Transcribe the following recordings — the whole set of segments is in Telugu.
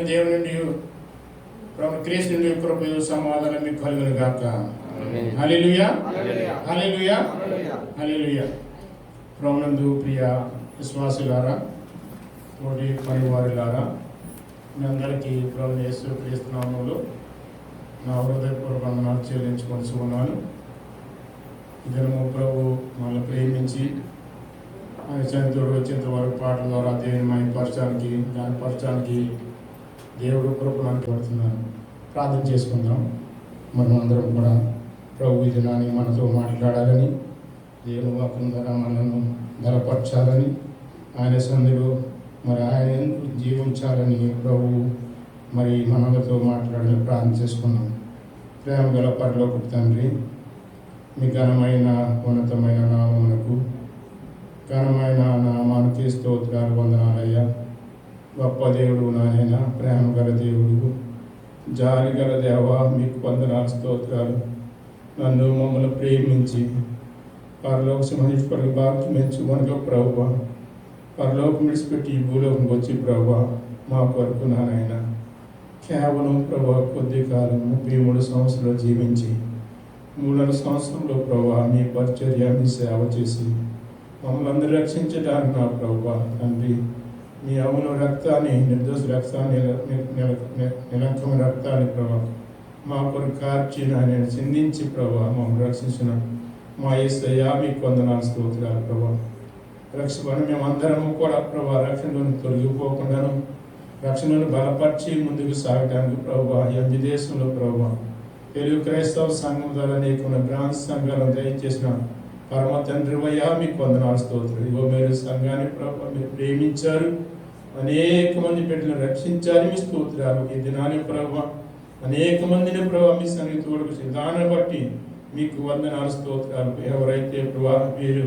దేవుని నుండి ప్రభు క్రీస్తు నుండి కృపయు సమాధానం మీకు కలుగును గాక. హల్లెలూయా హల్లెలూయా హల్లెలూయా. ప్రభునందు ప్రియ విశ్వాసులారా, తోటి పనివారులారా, మీ అందరికీ ప్రభు యేసు క్రీస్తు నామములో నా హృదయపూర్వక వందనాలు చెల్లించుకొని ఉన్నాను. ఇద్దరు ప్రభు మనల్ని ప్రేమించి ఆయన చనితోడు వచ్చేంత వరకు పాటల ద్వారా దేవుని మహిమపరచడానికి గానపరచడానికి దేవుడు కృపను అనుకుంటున్నాను. ప్రార్థన చేసుకుందాం. మనం అందరం కూడా ప్రభు ఈ దినాన్ని మనతో మాట్లాడాలని, దేవుని వాక్యం ద్వారా మనల్ని బలపరచాలని, ఆయన సంధిలో మరి ఆయన జీవించాలని ప్రభు మరి మనలతో మాట్లాడాలని ప్రార్థన చేసుకున్నాం. ప్రేమ గల పరలోకపు తండ్రి, మీ ఘనమైన ఉన్నతమైన నామమునకు ఘనమైన నామానికి స్తోత్రాలు, వందనాలయ్యా. గొప్ప దేవుడు నాయన, ప్రేమ గల దేవుడు, జాలి గల దేవ, మీకు వందనాలు స్తోత్రాలు. నన్ను మమ్మల్ని ప్రేమించి పరలోక సింహేశ్వరుడు బాగా మెచ్చుకొనగా ప్రభువా, పరలోకం విడిచిపెట్టి ఈ భూలోకం వచ్చి ప్రభువా మా కొరకు నాయన కేవలం ప్రభువా కొద్ది కాలం 33 సంవత్సరాలు జీవించి 3 సంవత్సరంలో ప్రభువా మీ పరిచర్య, మీ సేవ చేసి మమ్మల్ని అందరూ రక్షించడానికి నా ప్రభువా తండ్రి, మీ అవును రక్తాన్ని, నిర్దోష రక్తాన్ని, నిరంకమైన రక్తాన్ని ప్రభా మా కొరకు కార్చి నేను చిందించి ప్రభా మమ్మల్ని రక్షించిన మా యేసయ్యా మీకు వందనాలు స్తోత్రాలు ప్రభా. రక్షణ మేమందరము కూడా ప్రభా రక్షణను తొలగిపోకుండాను రక్షణను బలపరిచి ముందుకు సాగడానికి ప్రభా ఈ దేశంలో ప్రభా తెలుగు క్రైస్తవ సంఘం ద్వారా అనేకమైన బ్రాంచ్ సంఘాలను దయచేసిన పరమ తండ్రి అయ్యా మీకు వందనాలు స్తోత్రాలు. ఇగో మీరు సంఘాన్ని ప్రభా మీరు ప్రేమించారు, అనేక మంది బిడ్డలను రక్షించారు, మీ స్తోత్రాలు. ఈ దినాన్ని ప్రభా అనేక మందిని ప్రభా మీ సన్నిధికి తోడుకు దాన్ని బట్టి మీకు వందనాలు స్తోత్రాలు. ఎవరైతే ప్రభా మీరు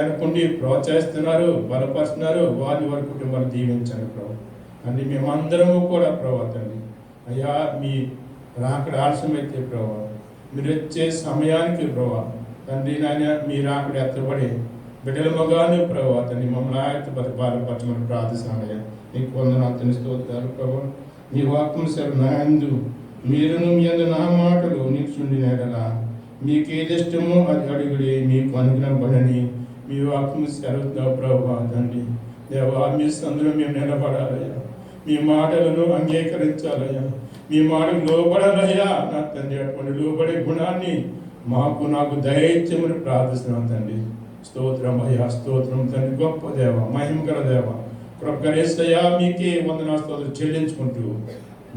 అనుకుండి ప్రోత్సహిస్తున్నారు, బలపరుస్తున్నారు, వారి వారి కుటుంబాన్ని దీవించండి ప్రభా. అని మేమందరము కూడా ప్రభా తండ్రి అయ్యా మీ రాకడ ఆలస్యమైతే ప్రభా మీరు వచ్చే సమయానికి ప్రభా తండ్రి నాయన మీ రాకడ ఎత్తబడి బిడ్డల మగాను ప్రభా తండ్రి మమ్మల్ని ఆయత బలపరచమని ప్రార్థిస్తున్నానయ్యా. నీకు వందనాలు స్తోత్రాలు ప్రభా. నీ వాక్యం సరే నాయందు మీరును మీ అందు నా మాటలు నిల్చుండినలా మీకు ఏది ఇష్టమో అది అడుగుడి, మీకు అనుగ్రహపడని మీ వాక్యం సెలవుతావు ప్రభా తండ్రి దేవా. మీ సందులో మేము నిలబడాలయ్యా, మీ మాటలను అంగీకరించాలయ్యా, మీ మాటలు లోబడాలయ్యా నా తండ్రి. అటువంటి లోబడే గుణాన్ని నాకు దయచేయమని ప్రార్థిస్తున్నాం తండ్రి. స్తోత్రం అయ్యా, స్తోత్రం తండ్రి. గొప్ప దేవ, మహిమగల దేవ, కృపగలేసయ్యా మీకే వందనాలు స్తోత్రం చెల్లించుకుంటూ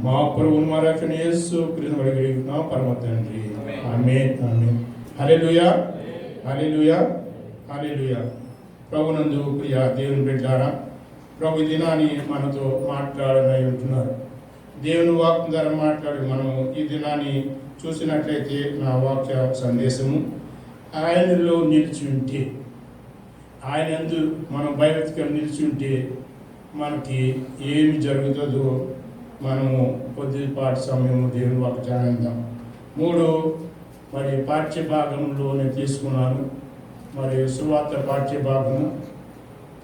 మా ప్రభువును మా రక్షణ యేసు క్రీస్తును అడిగిన పరమ తండ్రి. ఆమేన్ ఆమేన్. హల్లెలూయా హల్లెలూయా హల్లెలూయా. ప్రభునందు ప్రియ దేవుని బిడ్డలారా, ప్రభు దినాన్ని మనతో మాట్లాడనై ఉంటున్నారు. దేవుని వాక్యం ద్వారా మాట్లాడి మనం ఈ దినాన్ని చూసినట్లయితే నా వాక్య సందేశము ఆయనలో నిలిచి ఉంటే, ఆయన యందు మనం భయభక్తిగా నిలిచి ఉంటే మనకి ఏమి జరుగుతుందో మనము కొద్దిపాటి సమయం దేవుని వాక్య ధ్యానిద్దాం. 3 మరి పాఠ్య భాగంలో నేను తీసుకున్నాను. మరి సువార్త పాఠ్య భాగము,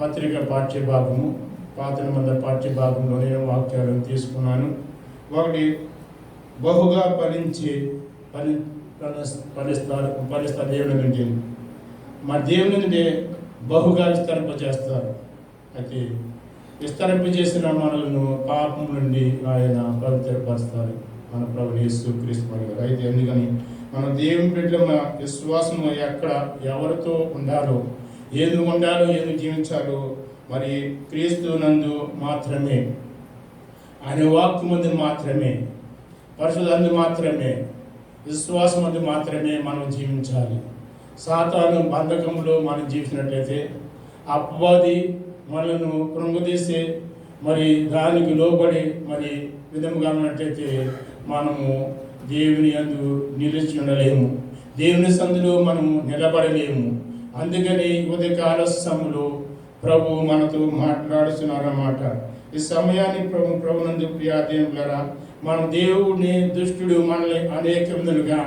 పత్రిక పాఠ్య భాగము, పాత నిబంధన పాఠ్య భాగంలో నేను వాక్యాలను తీసుకున్నాను. ఒకటి బహుగా ఫలిస్తారు దేవుని నుండి, మా దేవుని నుండి బహుగా విస్తరింపజేస్తారు. అయితే విస్తరింపజేసిన మనలను పాపం నుండి ఆయన పవిత్రపరుస్తారు, మన ప్రభువు యేసు క్రీస్తు గారు. అయితే ఎందుకని మన దేవుని బిడ్డల విశ్వాసం ఎక్కడ ఎవరితో ఉండాలో, ఏది ఉండాలో, ఏది జీవించాలో మరి క్రీస్తు నందు మాత్రమే, ఆయన వాక్కు ముందు మాత్రమే, పరిశుద్ధందు మాత్రమే, విశ్వాసం అందు మాత్రమే మనం జీవించాలి. సాతాను బంధకంలో మనం జీవించినట్లయితే అపవాది మనను కృంగదీసే మరి దానికి లోబడి మరి విధముగా ఉన్నట్లయితే మనము దేవుని యందు నిలిచి ఉండలేము, దేవుని సందులో మనము నిలబడలేము. అందుకని ఉదయకాల సమయంలో ప్రభు మనతో మాట్లాడుతున్నారన్నమాట. ఈ సమయాన్ని ప్రభునందు ప్రియాదేవులారా, మన దేవుడిని దుష్టుడు మనల్ని అనేక విధులుగా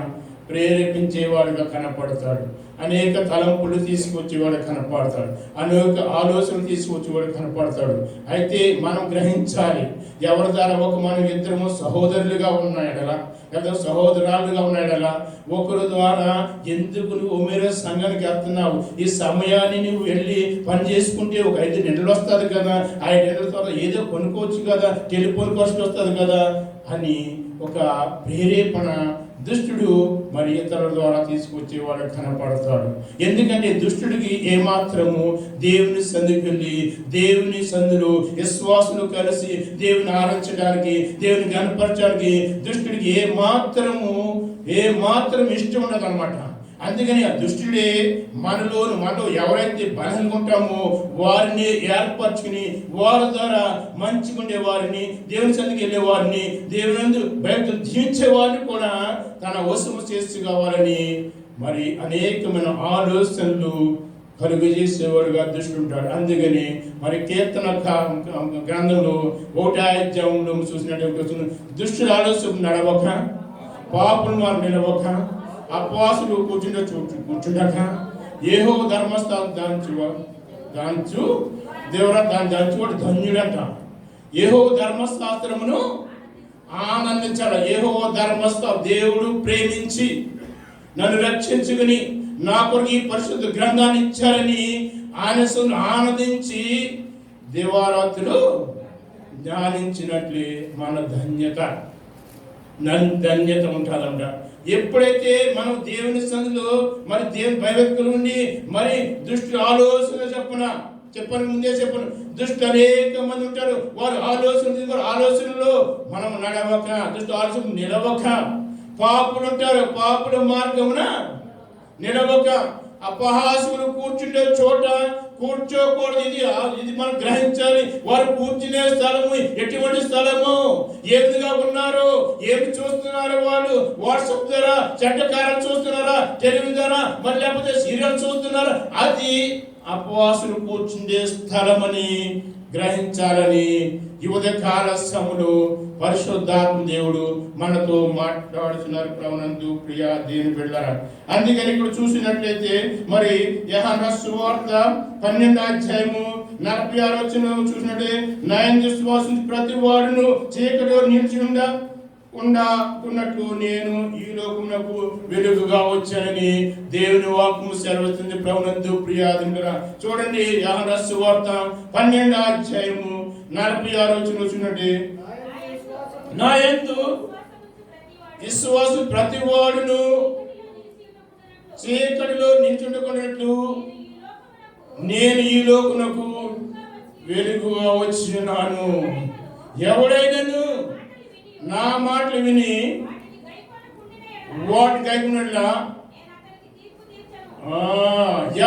ప్రేరేపించేవాడుగా కనపడతాడు. అనేక తలంపులు తీసుకొచ్చేవాడు కనపడతాడు, అనేక ఆలోచనలు తీసుకొచ్చేవాడు కనపడతాడు. అయితే మనం గ్రహించాలి, ఎవరి ద్వారా మనం ఇద్దరము సహోదరులుగా ఉన్నాయడలా లేదా సహోదరాలుగా ఉన్నాయడలా ఒకరి ద్వారా ఎందుకు నువ్వు మీరు సంఘానికి వెళ్తున్నావు, ఈ సమయాన్ని నువ్వు వెళ్ళి పని చేసుకుంటే ఒక 5 నెలలు వస్తుంది కదా, 5 నెలల తర్వాత ఏదో కొనుక్కోవచ్చు కదా, టెలిఫోన్ కాస్ట్ వస్తుంది కదా అని ఒక ప్రేరేపణ దుష్టుడు మరి ఇతరుల ద్వారా తీసుకొచ్చేవాడు కనపడతాడు. ఎందుకంటే దుష్టుడికి ఏమాత్రము దేవుని సందుకి వెళ్ళి దేవుని సందులో విశ్వాసులు కలిసి దేవుని ఆరాధించడానికి, దేవుని కనపరచడానికి దుష్టుడికి ఏమాత్రం ఇష్టం ఉండదు అనమాట. అందుకని ఆ దుష్టుడే మనలో ఎవరైతే బలంగా ఉంటామో వారిని ఏర్పరచుకుని వారి ద్వారా మంచిగుండే వారిని, దేవుని సన్నిధికి వెళ్ళే వారిని, దేవుని బయట జీవించే వారిని కూడా తన వశము చేసుకోవాలని మరి అనేకమైన ఆలోచనలు కలుగజేసేవాడుగా దుష్టుడు ఉంటాడు. అందుకని మరి కీర్తన గ్రంథంలో 1వ అధ్యాయంలో చూసినట్టు దుష్టుడు ఆలోచన నడవక, పాపులు వారు నిలవక, అపవాసులు కూర్చుండక యెహోవా ధర్మస్థానం దాంచు దేవుడా దాంచువాడు ధన్యుడంట. యెహోవా ధర్మశాస్త్రమును ఆనందించాడు. యెహోవా ధర్మస్థానం దేవుడు ప్రేమించి నన్ను రక్షించుకుని నా కొరకు ఈ పరిశుద్ధ గ్రంథాన్ని ఇచ్చారని ఆయన ఆనందించి దేవారాత్రులు ధ్యానించినట్లే మన ధన్యత ఉంటుందంట. ఎప్పుడైతే మనం దేవుని సందులో మరి దేవుని భయభక్తులు ఉండి మరి దుష్టు ఆలోచన చెప్పను ముందే దుష్టు అనేక మంది ఉంటారు. వారు ఆలోచనలో మనం నడవక, దుష్టు ఆలోచన నిలవక, పాపులు ఉంటారు, పాపుల మార్గమున నిలవక, అపహాసులు కూర్చుండే చోట కూర్చోకూడదు. ఇది మనం గ్రహించాలి. వారు కూర్చునే స్థలము ఎటువంటి స్థలము, ఏ విధంగా ఉన్నారు, ఏమి చూస్తున్నారు, వాళ్ళు వాట్సాప్ ద్వారా చెడ్డకారం చూస్తున్నారా, టెలివిజన్ ద్వారా మరి లేకపోతే సీరియల్ చూస్తున్నారా, అది అపవాసులు కూర్చుండే స్థలమని గ్రహించాలని ఈ ఉదయకాల సమయంలో పరిశుద్ధాత్మ దేవుడు మనతో మాట్లాడుతున్నారు. ప్రభునందు ప్రియా దేవుని బిడ్డలారా, అందుకని ఇక్కడ చూసినట్లయితే మరి యోహాను సువార్త 12వ అధ్యాయము 46వ వచనం చూసినట్టే నయన విశ్వాసం ప్రతి వాడును చీకటిలో నిలిచి ఉన్నట్లు నేను ఈ లోకమునకు వెలుగుగా వచ్చానని దేవుని వాక్యము సెలవుస్తుంది. ప్రభునందు ప్రియా దేవుని బిడ్డలారా, చూడండి యోహాను సువార్త 12వ అధ్యాయము 46వ వచనం చూసినట్టే నా యందు విశ్వాసం ప్రతి వాడును చీకటిలో నిల్చుండుకున్నట్లు నేను ఈ లోకమునకు వెలుగుగా వచ్చినాను. ఎవడైనను నా మాటలు విని వాటి కైకున్నట్లా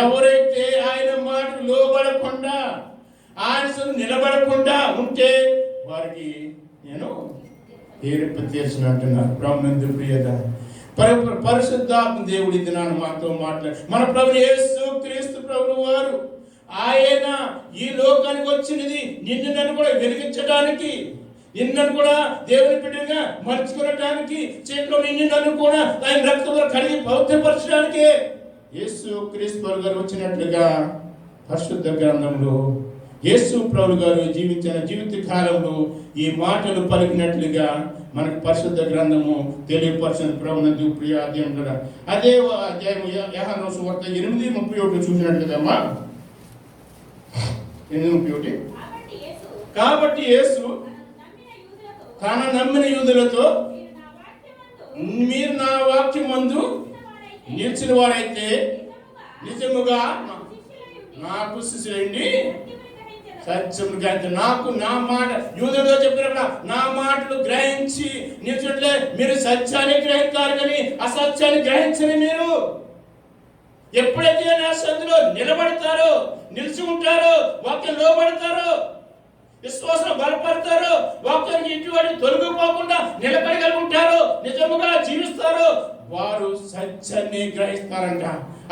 ఎవరైతే ఆయన మాటలు లోబడకుండా ఆయన నిలబడకుండా ఉంటే వారికి నేను తీర్చిన అంటున్నారు. ప్రభునందు ప్రియత పరిశుద్ధాత్మ దేవుడి దినాన్ని మాతో మాట్లాడు. మన ప్రభు యేసు క్రీస్తు ప్రభువు వారు ఆయన ఈ లోకానికి వచ్చినది నిన్ను నన్ను కూడా వెలిగించడానికి, నిన్ను కూడా దేవుని బిడ్డగా మర్చుకోవడానికి, చేతిలో నిన్ను నన్ను కూడా ఆయన రక్తంలో కడిగి పవిత్రపరచడానికి యేసు క్రీస్తు గారు వచ్చినట్లుగా పరిశుద్ధ గ్రంథంలో యేసు ప్రభు గారు జీవించిన జీవిత కాలంలో ఈ మాటలు పలికినట్లుగా మనకు పరిశుద్ధ గ్రంథము తెలియపరిచిన ప్రభునందు ప్రియ అధ్యాయం కదా. అదే అధ్యాయం యోహాను సువార్త 8:31 చూసినట్లుగా 8:31 కాబట్టి యేసు తన నమ్మిన యూదులతో మీరు నా వాక్యమందు నిలిచిన వారైతే నిజముగా నాకు శిష్యులండి, సత్యం గ్రహించి నాకు నా మాట యూదులతో చెప్పినప్పుడు నా మాటలు గ్రహించి నిలిచినట్లే మీరు సత్యాన్ని గ్రహిస్తారు కానీ అసత్యాన్ని గ్రహించని మీరు ఎప్పుడైతే నా సందులో నిలబడతారో, నిలిచి ఉంటారో, వాక్యం లోబడతారో, విశ్వాసం బలపడతారో, వాక్యానికి ఇటువంటి తొలగిపోకుండా నిలబడగలుగుంటారో, నిజముగా జీవిస్తారో వారు సత్యాన్ని గ్రహిస్తారంట.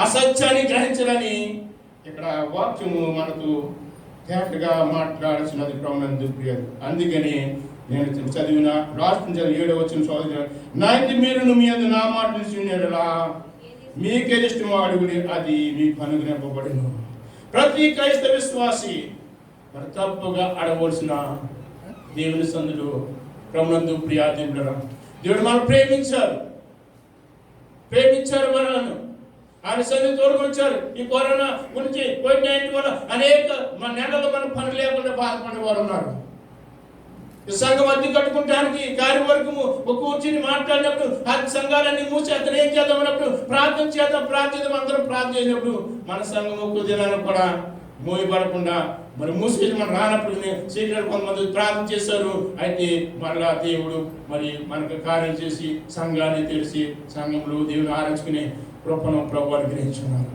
అసత్యాన్ని గ్రహించరని ఇక్కడ వాక్యము మనకు తేటగా మాట్లాడాల్సినది ప్రభునందు ప్రియరు. అందుకని నేను చదివిన లాస్ట్ 7వ వచనం చదివిన నా ఇంటి మీరు మీ అందు నా మాట నిలిచినలా మీకేదిష్టమో అడుగుడి, అది మీకు అనుగ్రహింపబడును. ప్రతి క్రైస్తవ విశ్వాసి మరి తప్పుగా అడగవలసిన దేవుని సందులో ప్రభునందు ప్రియా దేవుడు, దేవుడు మనం ప్రేమించారు మనలను ఆయన సన్నిధి తోడుకొచ్చారు. ఈ కరోనా గురించి కోవిడ్-19 వల్ల అనేక మన నెలలు మన పని లేకుండా బాధపడే వారు ఉన్నారు. సంఘం అద్దె కట్టుకుంటానికి కార్యవర్గము ఒక కూర్చుని మాట్లాడినప్పుడు ఆ సంఘాలన్నీ మూసి అతను ఏం చేద్దాం అన్నప్పుడు ప్రార్థన చేద్దాం అందరం ప్రార్థన చేసినప్పుడు మన సంఘం ఒక్క దినాన్ని కూడా మోయబడకుండా మరి మూసి మనం రానప్పుడు సీక్రెట్ కొంతమంది ప్రార్థన చేశారు. అయితే మరలా దేవుడు మరి మనకు కార్యం చేసి సంఘాన్ని తెలిసి సంఘంలో దేవుని ఆరాధించుకునే కృపను ప్రభు అనుగ్రహించుకున్నారు.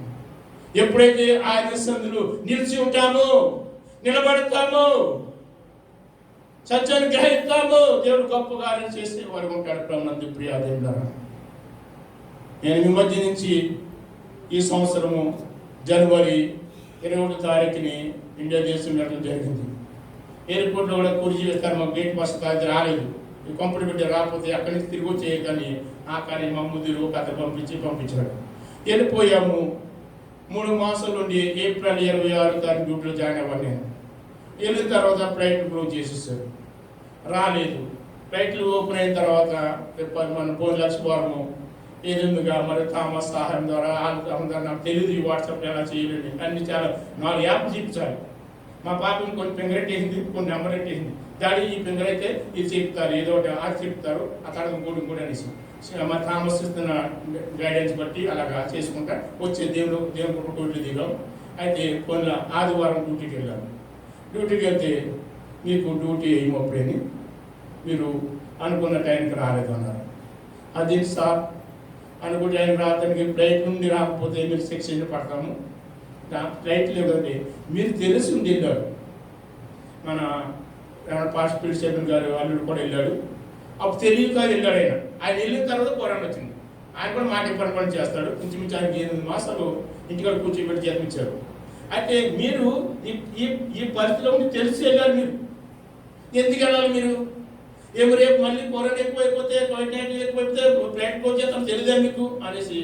ఎప్పుడైతే ఆయన సందులు నిలిచి ఉంటామో, నిలబడతామో, సత్యాన్ని గ్రహిస్తామో, దేవుడు గొప్ప కార్యం చేసే వారు ఉంటాడు. ప్రభునందు ప్రియా దేవుడా, నేను మీ మధ్య నుంచి ఈ సంవత్సరము జనవరి 21 తారీఖుని ఇండియా దేశం వెళ్ళడం జరిగింది. ఎయిర్పోర్ట్లో కూడా కుర్చీ వేస్తారు, మాకు గేట్ పాస్ అది రాలేదు. ఈ కంపెనీ పెట్టి రాకపోతే అక్కడి నుంచి తిరిగి వచ్చేయ కానీ ఆ కానీ మా ముద్దురు కథ పంపించాడు. వెళ్ళిపోయాము. 3 మాసాల నుండి ఏప్రిల్ 26 తారీఖు డ్యూటీలో జాయిన్ అవ్వాలి. నేను వెళ్ళిన తర్వాత ఫ్లైట్లు క్లోజ్ చేసేసారు, రాలేదు. ఫ్లైట్లు ఓపెన్ అయిన తర్వాత మన ఫోన్ లక్ష్మవారము ఏదుగా మరి థామస్ సహాయం ద్వారా నాకు తెలియదు ఈ వాట్సాప్ ఎలా చేయలేదు. అన్ని చాలా 4 యాప్లు చూపించాలి. మా పాపని కొన్ని ఫింగర్ ఎట్టేసింది, కొన్ని నెంబర్ ఎట్టేసింది. డాడీ ఈ ఫింగర్ అయితే ఇది చెప్తారు, ఏదో ఒకటి అది చెప్తారు, ఆ తర్వాత కూడా అనేసి మా థామస్ ఇస్తున్న గైడెన్స్ బట్టి అలాగా చేసుకుంటా వచ్చే దేవుని డ్యూటీ దిగాం. అయితే కొన్ని ఆదివారం డ్యూటీకి వెళ్ళాము. డ్యూటీకి వెళ్తే మీకు డ్యూటీ ఏమొప్పుడని మీరు అనుకున్న టైంకి రాలేదు అన్నారు. అది సార్ అనుకుంటే ఆయన రాత్రికి ఫ్లైట్ నుండి రాకపోతే మీరు సెక్షన్ పడతాము. ఫ్లైట్ లేదండి, మీరు తెలిసి ఉండి వెళ్ళాడు. మన పాస్టర్ స్టేషన్ గారు అల్లుడు కూడా వెళ్ళాడు. అప్పుడు తెలియక వెళ్ళాడు. ఆయన వెళ్ళిన తర్వాత కరోనా వచ్చింది. ఆయన కూడా మాట పని చేస్తాడు. ఇంచుమించు ఆయనకి 8 మాసాలు ఇంటికాడ కూర్చోబెట్టి చేర్పించారు. అయితే మీరు ఈ పరిస్థితిలో తెలిసి వెళ్ళారు. మీరు ఎందుకు వెళ్ళాలి? మీరు ఏమో రేపు మళ్ళీ కరోనా ఎక్కువైపోతే, కోవిడ్-19 ఎక్కువైపోతే ఫ్లైట్ క్లోజ్ చేస్తాం తెలియదా మీకు అనేసి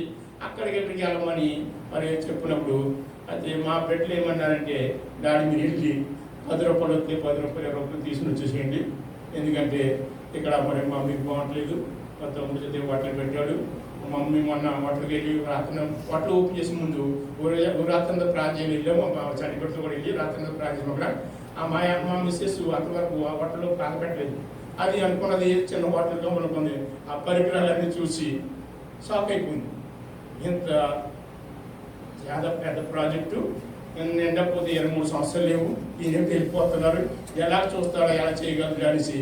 అక్కడికి వెళ్ళమని మరి చెప్పినప్పుడు అయితే మా బిడ్డలు ఏమన్నారంటే, డాడీ మీరు వెళ్ళి 10 రూపాయలు వస్తే 10 రూపాయలు 20 రూపాయలు తీసుకుని వచ్చేసేయండి, ఎందుకంటే ఇక్కడ మరి మమ్మీకి బాగుంటలేదు, మా తమ్ముడు చదివి బట్టలు పెట్టాడు. మమ్మీ మొన్న బట్టలకి వెళ్ళి బట్టలు ఓపెన్ చేసే ముందు రాత్రంతా ప్రార్థన వెళ్ళాము. చనిపెట్టుతో కూడా వెళ్ళి రాత్రంతా ప్రార్థన కూడా మా మిస్సెస్ అంతవరకు ఆ బట్టలు కాకపెట్టలేదు. అది అనుకున్నది చిన్న బట్టలుగా మనకుంది. ఆ పరికరాలన్నీ చూసి షాక్ అయిపోయింది. ఇంత పెద్ద ప్రాజెక్టు నిండకపోతే 23 సంవత్సరాలు లేవు, ఈయన వెళ్ళిపోతున్నారు, ఎలా చూస్తాడో ఎలా చేయగలరు అనేసి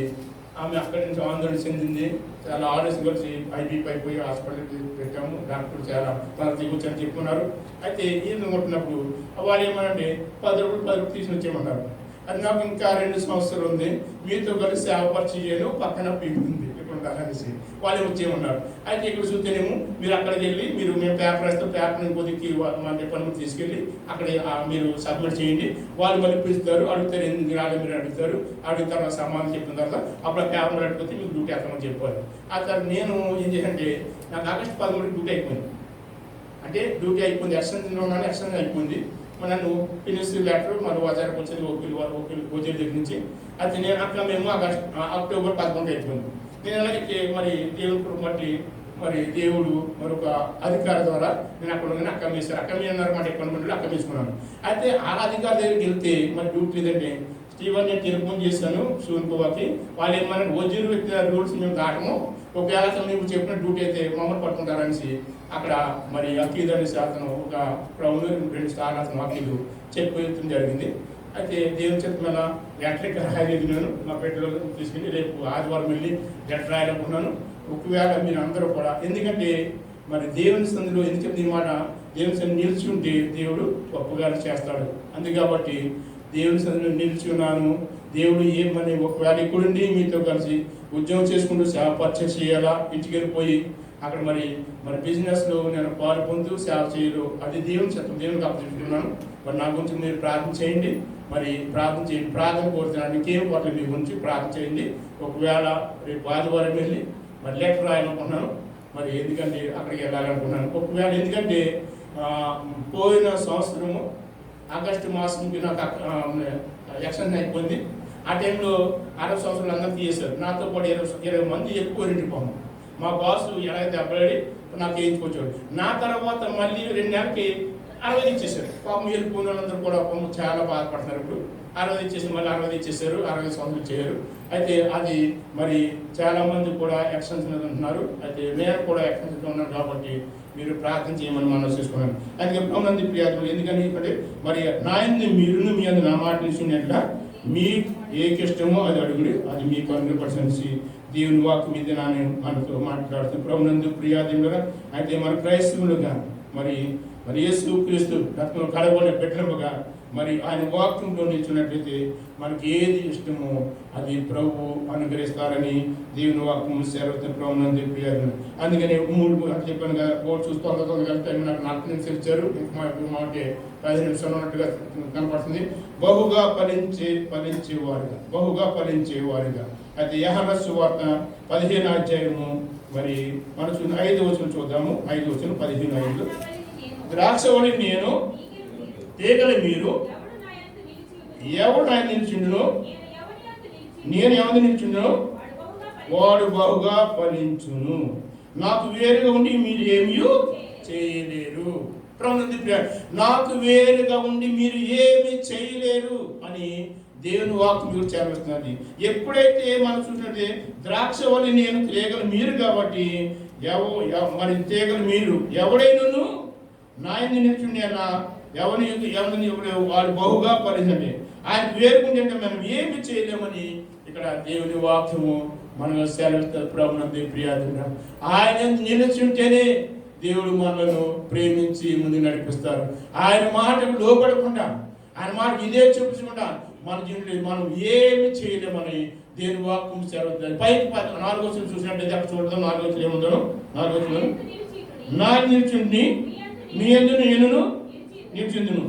ఆమె అక్కడి నుంచి ఆందోళన చెందింది. చాలా ఆలోచన కలిసి ఐబీపీ అయిపోయి హాస్పిటల్కి పెట్టాము. డాక్టర్ చాలా తన దిగొచ్చని చెప్పుకున్నారు. అయితే ఈయన కొట్టినప్పుడు వాళ్ళు ఏమనంటే 10 రూపాయలు తీసుకుని వచ్చేయమన్నారు. అది నాకు ఇంకా 2 సంవత్సరాలు ఉంది, మీతో కలిసి సేవపరిచి చేయను, పక్కన పీక్ ఉంది ఇక్కడ ఉండాలనేసి వాళ్ళు వచ్చేయమన్నారు. అయితే ఇక్కడ చూస్తేనేమో మీరు అక్కడికి వెళ్ళి మేము పేపర్ వేస్తే పేపర్ని కొద్దికి మన డిపార్ట్మెంట్ తీసుకెళ్ళి అక్కడ మీరు సబ్మిట్ చేయండి, వాళ్ళు మళ్ళీ పిలుస్తారు, అడుగుతారు ఎందుకు రాలేదు మీరు అడుగుతారు, అడుగుతారు సమాధానం చెప్పిన తర్వాత అప్పుడు ఆ పేపర్ అడిగిపోతే మీకు డ్యూటీ ఎక్కమని చెప్పారు. ఆ తర్వాత నేను ఏం చేశానంటే నాకు ఆగస్టు 13 డ్యూటీ అయిపోయింది. అంటే డ్యూటీ అయిపోయింది, ఎక్స్టెన్షన్లో ఉన్నాను, ఎక్స్టెన్షన్ అయిపోయింది. నన్ను ఫినిష్ లెటర్ మరి బజార్కి వచ్చేది ఓజీల దగ్గర నుంచి. అయితే నేను అట్లా మేము అక్టోబర్ 11 అయిపోయింది. నేను అలాగే మరి దేవుడు బట్టి మరి దేవుడు మరొక అధికారి ద్వారా నేను అక్కడ ఉన్న అక్కమేశారు. అక్కమే అన్నారు మాట ఎక్కడ అక్కమేసుకున్నాను. అయితే ఆ అధికారి దగ్గరికి వెళ్తే మరి డ్యూటీ లేదంటే స్టీవెన్ నేను టెలిఫోన్ చేశాను సూర్యకువాకి. వాళ్ళు ఏమన్నా ఓజీలు పెట్టిన రూల్స్ మేము దాటము, ఒకవేళ మేము చెప్పిన డ్యూటీ అయితే మమ్మల్ని పట్టుకుంటారనేసి అక్కడ మరి అకీద్ అనేసి అతను ఒక రౌండ్ 2 స్టార్లు అతను అకీదు చెప్పడం జరిగింది. అయితే దేవుని చేత మీద లెటర్ రాయలేదు. నేను మా పెట్టలో తీసుకెళ్ళి రేపు ఆదివారం వెళ్ళి లెటర్ రాయాలనుకున్నాను. ఒకవేళ మీరు అందరూ కూడా, ఎందుకంటే మరి దేవుని సందులో ఎందుకంటే ఈ మాట దేవుని సందు నిలిచి ఉంటే దేవుడు గొప్పగా చేస్తాడు. అందు కాబట్టి దేవుని సందులో నిలిచి ఉన్నాను. దేవుడు ఏమని ఒకవేళ ఇక్కడుండి మీతో కలిసి ఉద్యోగం చేసుకుంటూ సేవ పర్చేస్ చేయాలా, ఇంటికి వెళ్ళిపోయి అక్కడ మరి బిజినెస్లో నేను పాలు పొందుతూ సేవ చేయరు, అది దేవుని చిత్తం, దేవునికి అప్పచెప్తున్నాను. మరి నా గురించి మీరు ప్రార్థన చేయండి. మరి ప్రార్థన చేయండి, ప్రార్థన కోరుతున్నాను. ఇంకేం పట్ల మీ గురించి ప్రార్థన చేయండి. ఒకవేళ రేపు ఆదివారం వెళ్ళి మరి లెటర్ రాయాలనుకున్నాను. మరి ఎందుకంటే అక్కడికి వెళ్ళాలనుకున్నాను. ఒకవేళ ఎందుకంటే పోయిన సంవత్సరము ఆగస్టు మాసంకి నాకు ఎక్స్టెన్షన్ అయిపోయింది. ఆ టైంలో 60 సంవత్సరాలు అందరూ తీసేశారు. నాతో పాటు 20 మంది ఎక్కువ రెండింటి పాము. మా బాసు ఎలాగైతే అబ్బడి నాకు వేయించుకొచ్చాడు. నా తర్వాత మళ్ళీ 2 నెలలకి 60 ఇచ్చేసారు. పాపం వెళ్ళిపోయిన వాళ్ళందరూ కూడా పాపం చాలా బాధపడుతున్నారు. ఇప్పుడు 60 ఇచ్చేసి మళ్ళీ 60 ఇచ్చేసారు. 60 సంవత్సరాలు చేయరు. అయితే అది మరి చాలామంది కూడా ఎక్స్టెన్షన్ అంటున్నారు. అయితే నేను కూడా ఎక్స్టెన్షన్ ఉన్నాను కాబట్టి మీరు ప్రార్థన చేయమని మనం చేసుకున్నాను. అందుకే బ్రహ్మనంది ప్రియాదులు ఎందుకని ఇక్కడ మరి నాయన్ని మీరును మీ అందు నా మాట నిలిచినట్లా మీకు ఏకిష్టమో అది అడుగుడి, అది మీకు 100% దేవుని వాక్కు మీద నాని మనతో మాట్లాడుతూ బ్రహ్మనందు ప్రియాదులుగా అయితే మన క్రైస్తవులుగా మరి యేసు క్రీస్తు రత్నం కడగొనే పెట్టినముగా మరి ఆయన వాక్యంలో నిలిచినట్లయితే మనకి ఏది ఇష్టమో అది ప్రభు అనుగ్రహిస్తారని దేవుని వాక్యం సేవతో బ్రహ్మనందు ప్రియాదులు. అందుకని 3 అంటే చెప్పాను కదా, బోర్డు చూస్తూ టైం నాకు 4 నిమిషాలు ఇచ్చారు. మాకే 10 నిమిషాలు ఉన్నట్టుగా కనపడుతుంది. బహుగా ఫలించేవారుగా అయితే యోహాను సువార్త 15వ అధ్యాయము మరి మనం 5వ వచనం చూద్దాము. 5వ వచనం 15:5 ద్రాక్షవల్లి నేను, తీగలు మీరు, ఎవడు ఆయన నిలిచిండునో నేను ఎవరిని నిలిచిండునో వాడు బహుగా ఫలించును. నాకు వేరుగా ఉండి మీరు ఏమీ చేయలేరు. నాకు వేరుగా ఉండి మీరు ఏమి చేయలేరు అని దేవుని వాక్కు మీరు చేరుస్తున్నది. ఎప్పుడైతే మనం చూసినట్టే ద్రాక్షవల్లి నేను, తీగలు మీరు కాబట్టి మరి తీగలు మీరు ఎవడైనను నాయన్ని నిలిచిండేనా ఎవరిని వాడు బహుగా ఫలించండి. ఆయన వేరుకుంటే మనం ఏమి చేయలేమని ఇక్కడ దేవుని వాక్యము మనం సెలవుస్తారు. ప్రభునందు ప్రియాదుగా ఆయన నిలిచుంటేనే దేవుడు మనలను ప్రేమించి ముందు నడిపిస్తారు. ఆయన మాటకు లోపడకుండా, ఆయన మాట ఇదే చూపించకుండా మన జీవితంలో మనం ఏమి చేయలేమని దేవుని వాక్యం సెలవుతుంది. పైకి 4వ వచనం చూసినట్టయితే అక్కడ చూడదాం. 4వ వచనం ఏముందో 4వ వచనం నా నిలిచుండి మీ యందు నేను నిలిచిందును.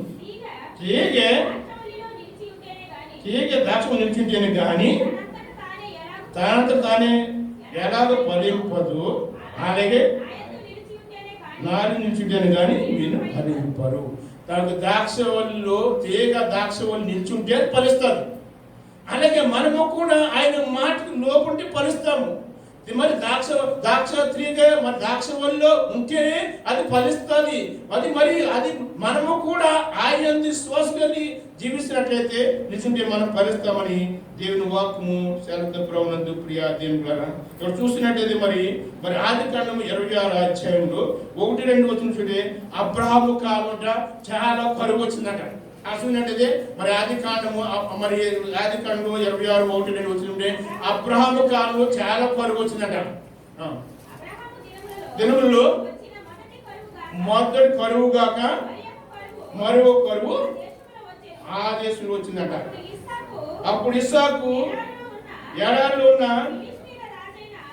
తీగ ద్రాక్ష నిలిచింటేనే కానీ తనంత తానే ఎలాగో ఫలింపదు, అలాగే నారి నిలిచింటేనే కానీ మీరు ఫలింపరు. దానికి ద్రాక్షవల్లిలో తీగ ద్రాక్షవల్లి నిల్చుంటే ఫలిస్తారు. అలాగే మనము కూడా ఆయన మాటకు లోపుంటే ఫలిస్తాము. మరి ద్రాక్ష తీగ మరి ద్రాక్షవల్లిలో ఉంటేనే అది ఫలిస్తుంది. అది మనము కూడా ఆయన శ్వాసని జీవిస్తున్నట్లయితే నిజంగా మనం ఫలిస్తామని దేవుని వాక్యము సెలవుతో బ్రహ్మనందు ప్రియా దేవుని ద్వారా ఇక్కడ చూసినట్టయితే మరి ఆదికాండము 26వ అధ్యాయంలో 1-2 వచనం చూడే అబ్రహాము కాలంట చాలా కరువు వచ్చిందట. చూసినట్టయితే మరి ఆదికాండము 26:1-2 వచ్చిండే అబ్రహాము కాలంలో చాలా కరువు వచ్చిందట. దినములలో మొదటి కరువు గాక మరో కరువు ఆ దేశంలో వచ్చిందట. అప్పుడు ఇస్సాకు ఎడారిలో ఉన్న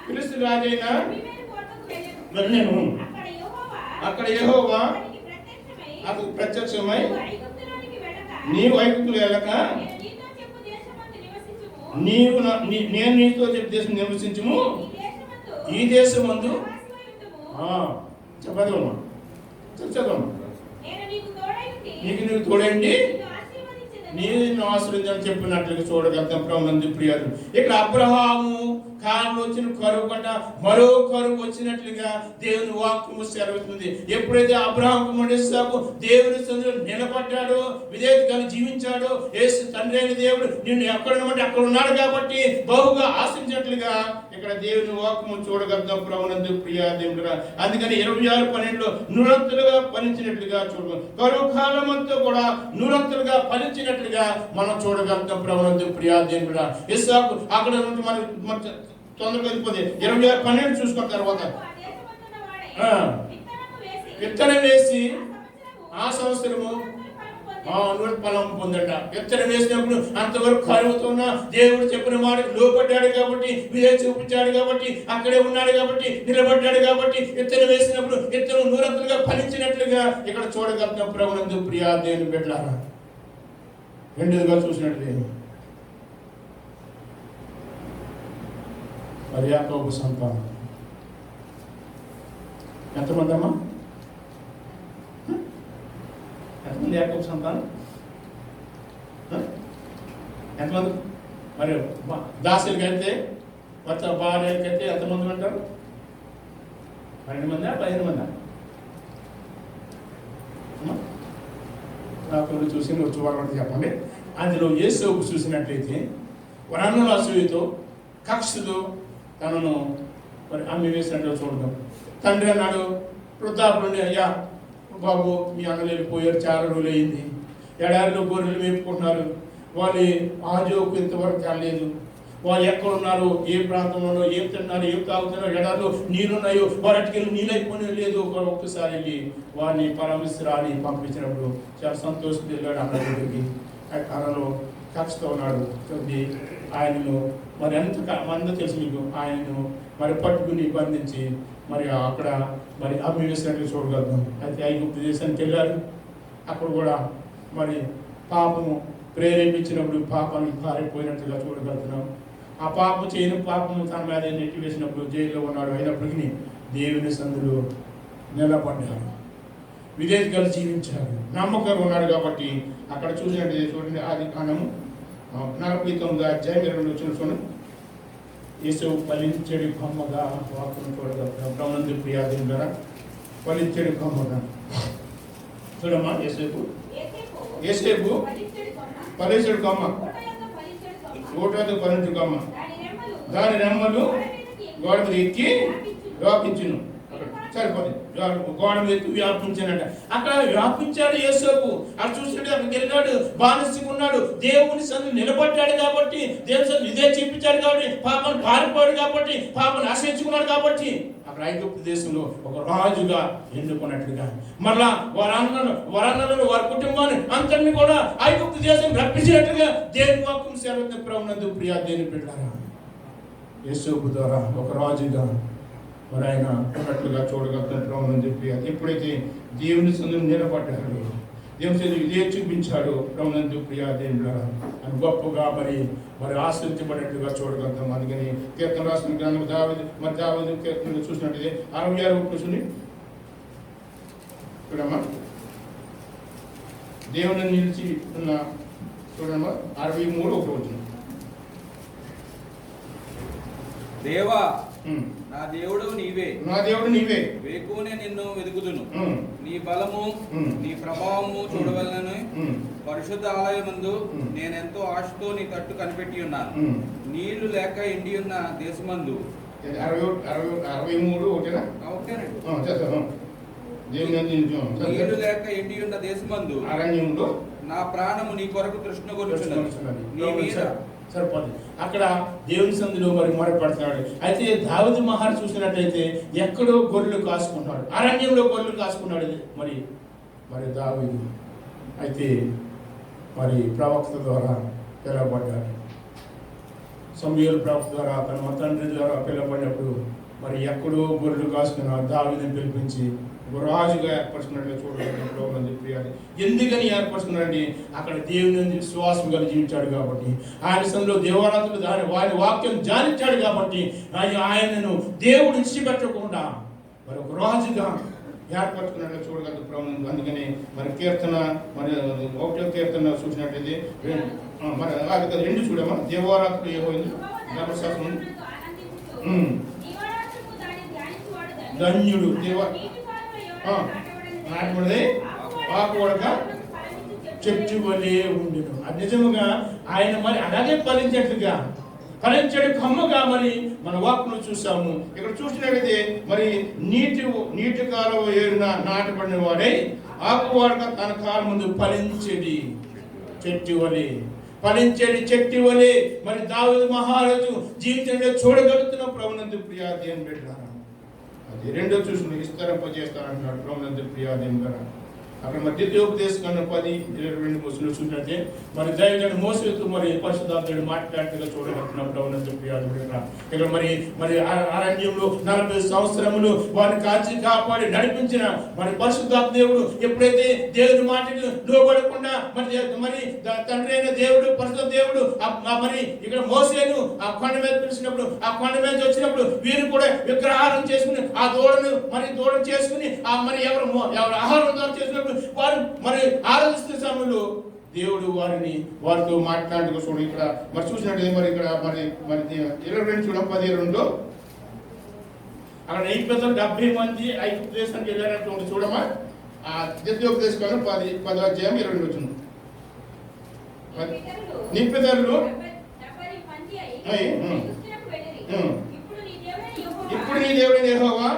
ఫిలిష్తీ రాజైన నేను అక్కడ యెహోవా అతనికి ప్రత్యక్షమై నీవు ఐగుప్తులో వెళ్ళక నేను నీతో చెప్పే దేశం నివసించుము, ఈ దేశమందు చెప్పదమ్మా నీకు తోడండి నేను ఆశ్రయించని చెప్పినట్లుగా చూడగలుగుతాం. ప్రభునందు ప్రియాలు ఇక్కడ అబ్రహాము కాలంలో వచ్చిన కరువు కంట మరో కరువు వచ్చినట్లుగా దేవుని వాక్యము సెలవుతుంది. ఎప్పుడైతే అబ్రహాము కుమారుడు దేవుని సందులో నిలబడ్డాడో, విధేయతగా జీవించాడో, యేసు తండ్రి అయిన దేవుడు నిన్ను ఎక్కడున్నమంటే అక్కడ ఉన్నాడు కాబట్టి బహుగా ఆశించినట్లుగా ఇక్కడ దేవుని వాక్యము చూడగలుగుతాం. ప్రభునందు ప్రియా దేవుడుగా అందుకని 26:12 నూరంతులుగా ఫలించినట్లుగా చూడగలం. కరువు కాలం అంతా కూడా నూరంతులుగా ఫలించినట్లుగా మనం చూడగలుగుతాం. ప్రభునందు ప్రియా దేవుడుగా ఇస్సాకు అక్కడ నుండి మన తొందరగా వెళ్ళిపోతే 26:12 చూసుకున్న తర్వాత విత్తనం వేసి ఆ సంవత్సరము ఫలం పొందట. విత్తనం వేసినప్పుడు అంతవరకు కరువుతున్నా దేవుడు చెప్పిన మాటకు లోపడ్డాడు కాబట్టి, విజయం చూపించాడు కాబట్టి, అక్కడే ఉన్నాడు కాబట్టి, నిలబడ్డాడు కాబట్టి విత్తనం వేసినప్పుడు విత్తనం నూరంతులుగా ఫలించినట్లుగా ఇక్కడ చూడగలుగుతాం. ప్రభునందు ప్రియా దేవుని బిడ్డలారా రెండుగా చూసినట్లే మరి యాకోబు సంతానం ఎంతమంది అమ్మా? ఎంతమంది యాకోబు సంతానం? ఎంతమంది? మరి దాసులకి అయితే మొత్తం భార్యలకి అయితే ఎంతమంది అంటారు? 12 మందా 15 మందా? నాకు చూసి నువ్వు చూడాలంటే చెప్పండి. అందులో యేసోపు చూసినట్లయితే వరాన్నుల అసూయతో కక్షతో తనను మరి అమ్మి వేసినట్టు చూడడం. తండ్రి అన్నాడు వృద్ధాపుడు, అయ్యా బాబు మీ అన్నలు వెళ్ళిపోయారు, చాలా రోజులు అయింది, ఎడారిలో గొర్రెలు వేపుకుంటున్నారు, వాళ్ళు ఆజోకు ఇంతవరకు కాలేదు, వాళ్ళు ఎక్కడున్నారు, ఏ ప్రాంతంలో ఏం తిన్నారు, ఏం తాగుతున్నారు, ఎడారిలో నీళ్ళున్నాయో వాటికి నీళ్ళు అయిపోయినా లేదు. ఒక్కసారి వెళ్ళి వారిని పరమేశ్వరాన్ని పంపించినప్పుడు చాలా సంతోషంగా వెళ్ళాడు అన్న దగ్గరికి. ఆ కాలంలో కష్టంతో ఉన్నాడు. ఆయనను మరి ఎంత తెలుసు మీకు, ఆయనను మరి పట్టుకుని బంధించి మరి అక్కడ మరి అమ్మి వేసినట్లు చూడగలుగుతాం. అయితే ఐగుప్తు దేశానికి వెళ్ళారు. అక్కడ కూడా మరి పాపము ప్రేరేపించినప్పుడు పాపానికి పారిపోయినట్టుగా చూడగలుగుతున్నాం. ఆ పాపం చేయని పాపము తన మీద నెట్టి వేసినప్పుడు జైల్లో ఉన్నాడు. అయినప్పటికీ దేవుని సందులో నిలబడ్డాడు, విధేయతగా జీవించాడు, నమ్మకం ఉన్నాడు. కాబట్టి అక్కడ చూసినట్టు చూడండి, ఆది కాండము 49వ అధ్యాయం 22 వచనం చూడండి. యేసోపు ఫలించెడి కొమ్మగా వాక్కును చూడగలుగుతాం. ప్రభునందు ప్రియాదేవి ద్వారా ఫలించెడి కొమ్మగా చూడమ్మా. యేసోపు ఫలించెడి కొమ్మ, ఓటో ఫలించు కొమ్మ, దాని రెమ్మలు గోడ మీద ఎక్కి వ్యాపించును. సరిపోతుంది, గోడ మీద ఎక్కి వ్యాపించానంట. అక్కడ వ్యాపించాడు యేసోపు. అక్కడ చూసినట్టు అక్కడికి వెళ్ళాడు, బానిసగా ఉన్నాడు, దేవుని సన్నిధిలో నిలబడ్డాడు కాబట్టి, దేవుని సన్నిధిలో ఇదే చూపించాడు కాబట్టి, పాపను పారిపోయాడు కాబట్టి, పాపను ఆశ్రయించుకున్నాడు కాబట్టి అక్కడ ఐగుప్తు దేశంలో ఒక రాజుగా ఎన్నుకున్నట్లుగా మళ్ళా వారన్నలను వారి కుటుంబాన్ని అంతటిని కూడా ఐగుప్తు దేశం రప్పించినట్టుగా దేవుని వాక్యం సెలవు. ప్రభునందు ప్రియా దేవుని బిడ్డలారా, యేసోపు ద్వారా ఒక రాజుగా మరి ఆయన ఉన్నట్లుగా చూడగలుగుతాం. ప్రభునందు ప్రియా ఎప్పుడైతే దేవుని సన్నిధిలో నిలబడ్డాడు, దేవుని సన్నిధిలో ఇదే చూపించాడు. ప్రభునందు ప్రియా దేవుని బిడ్డలారా, అని గొప్పగా మరి ఆశ్రయించబడినట్లుగా చూడగలుగుతాం. అందుకని కీర్తన రాసిన గ్రంథం దావీదు కీర్తనలు చూసినట్టు 66 చూడండి. చూడమ్మా, దేవుని నిలిచి ఉన్న చూడమ్మా 63 దేవా నా దేవుడు నీవే వేకునే నిన్ను వెతుకుదును. నీ బలము నీ ప్రభావము చూడవలనని పరిశుద్ధ ఆలయమందు నేనెంతో ఆశతో నీ తట్టు కనిపెట్టి ఉన్నాను. నీళ్లు లేక ఎండి ఉన్న దేశమందు 63 నీళ్లు లేక ఎండి ఉన్న దేశమందు అరణ్యంలో నా ప్రాణము నీ కొరకు తృష్ణగొలుచున్నది. సరిపోతుంది. అక్కడ దేవుని సందులో మరి మొరపెడతాడు. అయితే దావీదు మహారాజు చూసినట్టయితే ఎక్కడో గొర్రెలు కాసుకుంటాడు, అరణ్యంలో గొర్రెలు కాసుకున్నాడు మరి దావీదు. అయితే మరి ప్రవక్త ద్వారా పిలవబడ్డాడు. సమూయేలు ప్రవక్త ద్వారా తన తండ్రి ద్వారా పిలవబడినప్పుడు మరి ఎక్కడో గొర్రెలు కాసుకున్న దావీదుని పిలిపించి రాజుగా ఏర్పరుచుకున్నట్లుగా చూడగలుగుతాం. ప్రియాది ఎందుకని ఏర్పరుచుకున్నాడండి? అక్కడ దేవుని విశ్వాసం కలిగి జీవించాడు కాబట్టి, ఆయన సందులో దేవాలయంలో వారి వాక్యం ధ్యానించాడు కాబట్టి ఆయనను దేవుడు ఇచ్చిపెట్టకుండా మరి ఒక రాజుగా ఏర్పరచుకున్నట్లుగా చూడగలుగుతాం ప్రభువు. అందుకని మరి కీర్తన మరి 1వ కీర్తన చూసినట్లయితే మరి 2 చూడమా, దేవాలయంలో ఏమైంది ధర్మశాస్త్రం ధన్యుడు నాటబడి ఆకువడక చెట్టు వలే ఉండేను. అది నిజముగా ఆయన మరి అలాగే ఫలించాడు కొమ్మగా మరి మన వాక్కును చూసాము. ఇక్కడ చూసినట్లయితే మరి నీటి కాలువ ఏరిన నాటబడిన వాడే ఆకువాడక తన కాలం ముందు ఫలించేది చెట్టు వలే మరి దావీదు మహారాజు జీవితంలో చూడగలుగుతున్న ప్రభునందు ప్రియా దేవుని బిడ్డలారా, అది 2వ చూసిన విస్తరింపజేస్తానంటున్నాడు ప్రభునందు ప్రియా దేవుని గారు. అక్కడ మరి ద్వితీయోపదేశకాండం 10:22 వచనంలో చూసినట్టే మరి దైవజనుడు మోసేతో మరి పరిశుద్ధాత్ముడు మాట్లాడినట్టుగా చూడగలుగుతున్నప్పుడు అవునంత ప్రియాలు ఇక్కడ మరి అరణ్యంలో 40 సంవత్సరములు వారిని కాచి కాపాడి నడిపించిన మరి పరిశుద్ధాత్మ దేవుడు ఎప్పుడైతే దేవుని మాటకు లోబడకుండా మరి తండ్రి అయిన దేవుడు పరిశుద్ధ దేవుడు మరి ఇక్కడ మోసేను ఆ కొండ మీద పిలిచినప్పుడు ఆ కొండ మీద వచ్చినప్పుడు వీరు కూడా విగ్రహారం చేసుకుని ఆ దూడను చేసుకుని ఆ మరి ఎవరు ఆహారం ద్వారా చేసినప్పుడు వారు మరి ఆరాధిస్తున్న సమయంలో దేవుడు వారితో మాట్లాడుతూ చూడండి. ఇక్కడ మరి చూసినట్టు మరి ఇక్కడ మరి 22 చూడ 12లో అక్కడ 70 మంది ఐగుప్తు దేశానికి వెళ్ళారన్నటువంటి చూడమా. ఆ ద్వితీయోపదేశకాండం 10 అధ్యాయం 22 వచ్చింది. నీ పితరులు ఇప్పుడు నీ దేవుడైన యెహోవా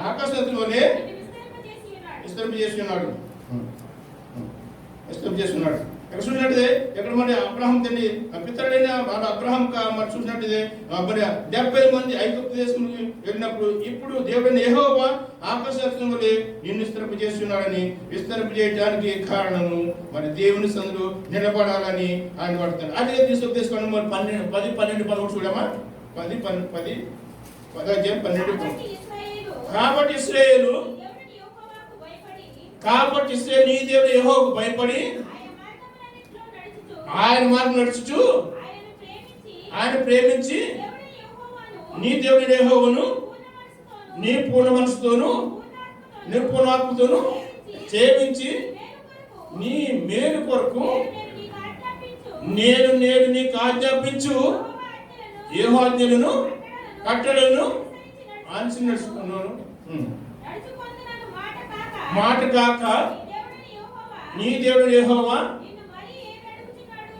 ఆకాశంలోనే విస్తరింపజేసి ఉన్నాడు. ఇక్కడ చూసినట్టు ఇక్కడ మరి అబ్రహాం తండ్రి పితరుడైన అబ్రహాం మరి చూసినట్టు మరి 70 మంది ఐగుప్తు దేశం వెళ్ళినప్పుడు ఇప్పుడు దేవుడైన యెహోవా ఆకాశంలోనే నిన్ను విస్తరింపజేస్తున్నాడని విస్తరింపజేయడానికి కారణము మరి దేవుని సందులో నిలబడాలని ఆయన పడతాడు. అదే తీసుకొని మరి 10, 12, 11 చూడమా. 10 అధ్యాయం 12. కాబట్టి ఇశ్రాయేలు నీ దేవుడు యెహోవాకు భయపడి ఆయన మార్గం నడుచుచు ఆయన ప్రేమించి నీ దేవుడు యెహోవాను నీ పూర్ణ మనసుతోను నిర్పూర్ణాత్మతోను సేవించి నీ మేలు కొరకు నేను నీకు ఆజ్ఞాపించు యెహోవాను కట్టడలను ఆన్సి నడుచుకున్నాను. మాట కాక నీ దేవుడు యెహోవా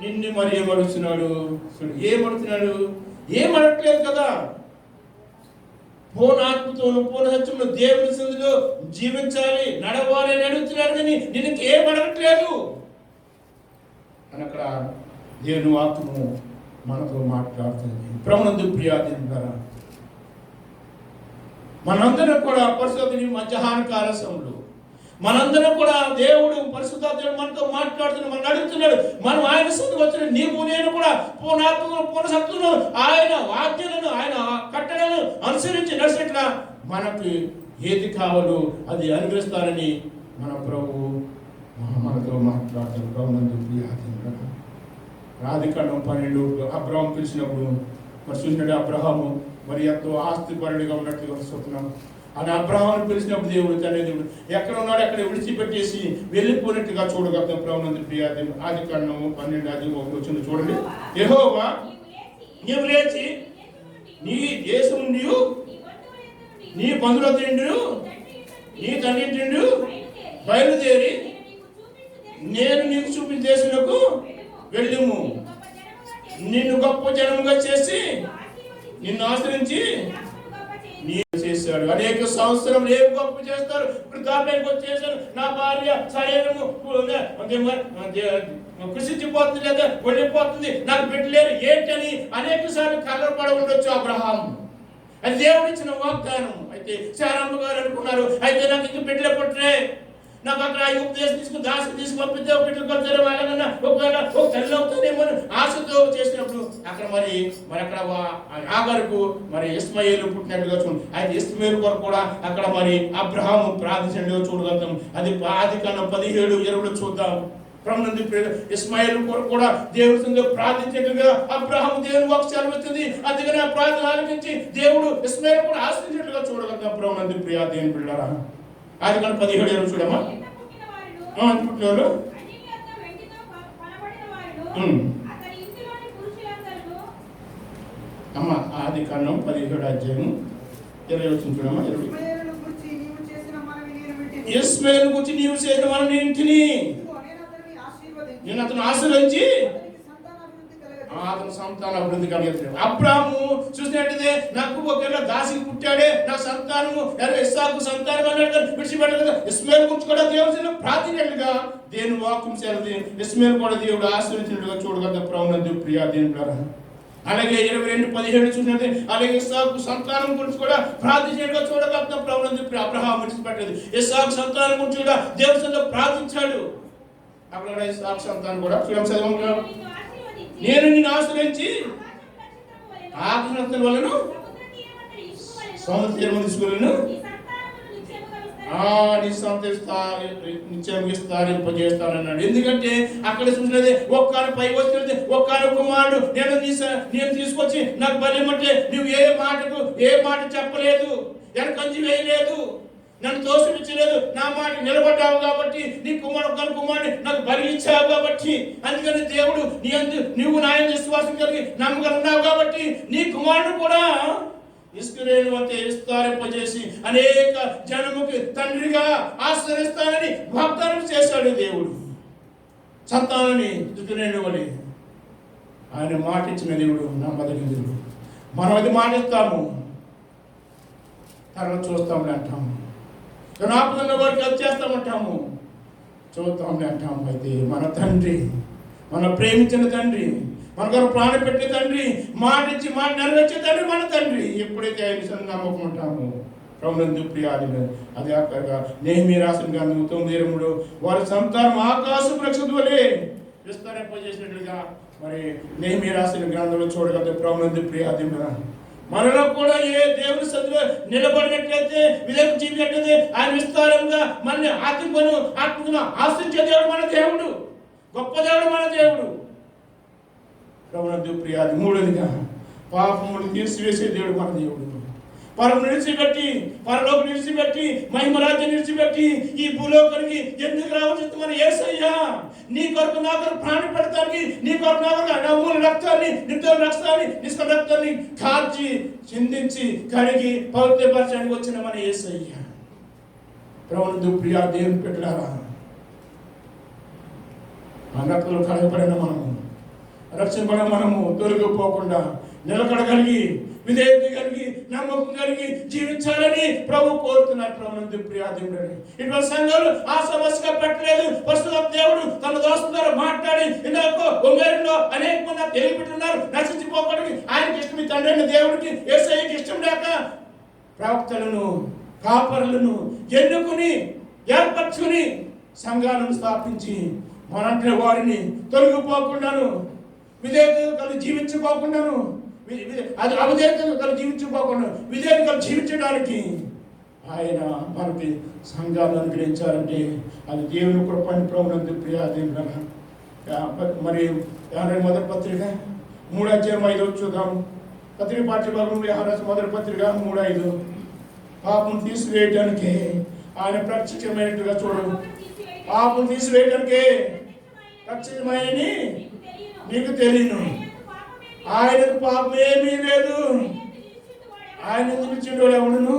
నిన్ను మరి ఏమడుగుతున్నాడు. ఏమడట్లేదు కదా. పూర్ణాత్మతోను పూర్ణ సత్యంలో దేవుని సన్నిధిలో జీవించాలి నడవాలి అని అడుగుతున్నాడు కానీ నిన్ను ఏమడగట్లేదు అని అక్కడ దేవుని వాక్యము మనతో మాట్లాడుతుంది. ప్రభునందు ప్రియాదేవుని ద్వారా మనందరం కూడా పరిశుద్ధుని మధ్యాహ్న కాల సమయంలో మనందరం కూడా దేవుడు పరిశుద్ధాత్ముడు మనతో మాట్లాడుతున్నాడు, మనం అడుగుతున్నాడు. మనం ఆయన సన్నిధికి వచ్చిన నీవు నేను కూడా పూర్ణాత్మను పూర్ణ సత్తును ఆయన వాక్యాలను ఆయన కట్టడలను అనుసరించి నడిచినట్లా మనకి ఏది కావాలో అది అనుగ్రహిస్తారని మన ప్రభువు మనతో మాట్లాడుతాడు. ప్రభునందు ప్రియాదేవుని ఆదికాండం 12 అబ్రహాము పిలిచినప్పుడు మరి చూసినట్టు అబ్రహాము మరి ఎంతో ఆస్తిపరుడిగా ఉన్నట్టుగా చూస్తున్నాం. అని అబ్రహామును పిలిచినప్పుడు దేవుడు తండ్రి దేవుడు ఎక్కడ ఉన్నాడు అక్కడ విడిచిపెట్టేసి వెళ్ళిపోయినట్టుగా చూడగలుగుతాం. ప్రభునందు ప్రియాదేవుని ఆదికాండము 12:1 వచ్చింది చూడండి. యెహోవా నీవు లేచి నీ దేశం నుండి నీ బంధువుల నుండి నీ తండ్రి నుండి బయలుదేరి నేను నీకు చూపించే దేశంలోకి వెళ్ళుము. నిన్ను గొప్ప జనముగా చేసి నిన్ను ఆశ్రయించి చేశాడు. అనేక సంవత్సరం ఏం గొప్ప చేస్తారు. వృద్ధాప్యానికి వచ్చేసారు. నా భార్య శరీరము కృషించిపోతుంది లేదా వెళ్ళిపోతుంది, నాకు పెట్టలేరు ఏంటని అనేక సార్లు కలవపడ ఉండొచ్చు అబ్రహాం. అది దేవుడు ఇచ్చిన వాగ్దానం. అయితే శారమ్మ గారు అనుకున్నారు అయితే నాకు ఇంక బిడ్డలే పుట్టరే, నాకు అక్కడ ఐగుప్తు దేశం తీసుకుని దాసుకు తీసుకు పంపితే ఒక బిడ్డలు కొడతారు వాళ్ళకన్నా ఒకవేళ ఒక తల్లి అవుతానేమో ఆశతో చేసినప్పుడు అక్కడ మరి అక్కడ ఆగరుకు మరి ఇస్మాయిలు పుట్టినట్టుగా చూడండి. అయితే ఇస్మాయిల్ కొరకు కూడా అక్కడ మరి అబ్రహాము ప్రార్థించండి చూడగలుగుతాం. అది ఆదికాండం 17:20 చూద్దాం. ప్రభునందు ఇస్మాయిల్ కొరకు కూడా దేవుడితో ప్రార్థించేట్టుగా అబ్రహాము దేవుని వాక్కు సెలవుతుంది. అందుకని ఆ ప్రార్థన ఆలకించి దేవుడు ఇస్మాయిల్ కూడా ఆశ్రయించినట్టుగా చూడగలుగుతాం. ప్రభునందు ప్రియా దేవుని బిడ్డలారా ఆదికాండం 17:20 చూడమ్మా. పుట్టినవాళ్ళు అమ్మ ఆదికాండం 17:20 చూడమ్మా. ఇస్మాయిల్ గురించి నీవు చేసిన మనవి ఇంటిని నేను అతను ఆశీర్వదించి అతను సంతాన అభివృద్ధి కలిగిస్తాడు. అబ్రాహాము చూసినట్టయితే నాకు ఒకవేళ దాసికి పుట్టాడే నా సంతానము ఇస్సాకు సంతానం అన్నాడు విడిచిపెట్టలేదు. ఇస్మాయిల్ గురించి కూడా దేవుడు ప్రార్థించినట్టుగా దేవుని వాక్యం సెలవు ఇస్మాయిల్ కూడా దేవుడు ఆశీర్వదించినట్టుగా చూడగల ప్రభునందు ప్రియా దేవుని ద్వారా అలాగే 22:17 చూసినట్లయితే అలాగే ఇస్సాకు సంతానం గురించి కూడా ప్రార్థించేట్టుగా చూడగలుగుతాం. ప్రభుత్వం అబ్రహాం విడిచిపెట్టలేదు. ఇస్సాకు సంతానం గురించి కూడా దేవునితో ప్రార్థించాడు. అక్కడ ఇస్సాకు సంతానం కూడా చదవంగా, నేను నిన్ను ఆశ్రయించి ఆకాశం వలన సముద్ర తీరం తీసుకుని నీ నిత్యం విస్తరింపజేస్తానన్నాడు. ఎందుకంటే అక్కడ చూసినది ఒక్కను పై వచ్చినది ఒక్కను కుమారుడు నేను తీసుకొచ్చి నాకు బలేమంటే నువ్వు ఏ మాట చెప్పలేదు, వెనకంజి వేయలేదు, నన్ను తోసిపించలేదు, నా మాట నిలబడ్డావు కాబట్టి నీ కుమారుడు నాకు బలి ఇచ్చావు కాబట్టి, అందుకని దేవుడు నువ్వు నా యందు విశ్వాసం కలిగి నమ్మకం ఉన్నావు కాబట్టి నీ కుమారుడు కూడా ఇస్రాయేలు వంటి విస్తరింపజేసి అనేక జనముకి తండ్రిగా ఆశ్రయిస్తానని వాగ్దానం చేశాడు దేవుడు. సంతానాన్ని ఇస్రాయేలు ఆయన మాట ఇచ్చిన దేవుడు నమ్మదగిన దేవుడు. మనం అది మాటిస్తాము, తర్వాత చూస్తామని అంటాము, ఆపుతున్న వారికి అది చేస్తామంటాము, చూస్తామని అంటాము. అయితే మన తండ్రి, మన ప్రేమించిన తండ్రి, మన గారు ప్రాణం పెట్టే తండ్రి, మాట ఇచ్చి మాట నెరవేర్చే తండ్రి మన తండ్రి. ఎప్పుడైతే ఆయన నమ్మకం ఉంటామో ప్రభునందు ప్రియాదులు, అది అక్కడ నెహెమీయా రాసిన గ్రంథం 9:3 వారి సంతానం ఆకాశపు నక్షత్రం వలె విస్తరింపజేసినట్లుగా మరి నెహెమీయా రాసిన గ్రంథంలో చూడగలిగితే ప్రభునందు ప్రియాదులు మనలో కూడా ఏ దేవుని సన్నిధిలో నిలబడినట్లయితే, విధేయత జీవినట్లయితే ఆయన విస్తారంగా మనల్ని ఆత్మగా ఆశ్రయించే దేవుడు మన దేవుడు, గొప్ప దేవుడు మన దేవుడు. ప్రభునందు ప్రియాది మూడోదిగా పాపమును తీసివేసే దేవుడు మన దేవుడు. పరమును నిలిచిపెట్టి, పరలోకం నిలిచిపెట్టి, మహిమరాజ్యం నిలిచిపెట్టి ఈ భూలోకానికి ఎందుకు రావచ్చు మన యేసయ్యా? నీ కొరకు నా కొరకు ప్రాణం పెడతానికి, నీ కొరకు నా కొరకు అమూల్య రక్తాన్ని, నిర్దోష రక్తాన్ని, నిష్కపట రక్తాన్ని కాల్చి చిందించి కడిగి పవిత్రపరచడానికి వచ్చిన మన యేసయ్యా. ప్రభునందు ప్రియా దేవుని పెట్టారా, ఆ రక్తంలో కడగబడిన మనము, రక్షింపడం మనము తొలగిపోకుండా నిలకడగలిగి, విధేయత కలిగి, నమ్మకం కలిగి జీవించాలని ప్రభు కోరుతున్నారు. ప్రభునందు ప్రియాదేవుడని ఇటువంటి సంఘాలు ఆ సమస్యగా పెట్టలేదు. ప్రస్తుతం దేవుడు తన దోస్తులతో మాట్లాడి ఇందులో ఒంగేరులో అనేక మంది తెలియపెట్టున్నారు. నశించిపోకూడదు ఆయనకి ఇష్టం, ఈ తండ్రి అయిన దేవుడికి యేసయ్యకి ఇష్టం లేక ప్రవక్తలను, కాపరులను ఎన్నుకుని ఏర్పరచుకుని సంఘాలను స్థాపించి మనంటే వారిని తొలగిపోకుండాను, విధేయత కలిగి జీవించుకోకుండాను, అది అవిధేయతను కలిగి జీవించుకోకుండా విధేయత జీవించడానికి ఆయన మనకి సంఘాలను అనుగ్రహించారంటే అది దేవుని కృపని ప్రభునందు ప్రియాదేవుడు. మరి మొదటి పత్రిక 3:5 చూద్దాం. పత్రిక పాఠ్యభాగం మొదటి పత్రిక 3:5 పాపం తీసివేయడానికి ఆయన ప్రత్యక్షమైనట్టుగా చూడు. పాపం తీసివేయడానికి ప్రత్యక్షమైనని నీకు తెలియను. ఆయనకు పాపం ఏమీ లేదు. ఆయన నిలిచిండోడు ఎవడును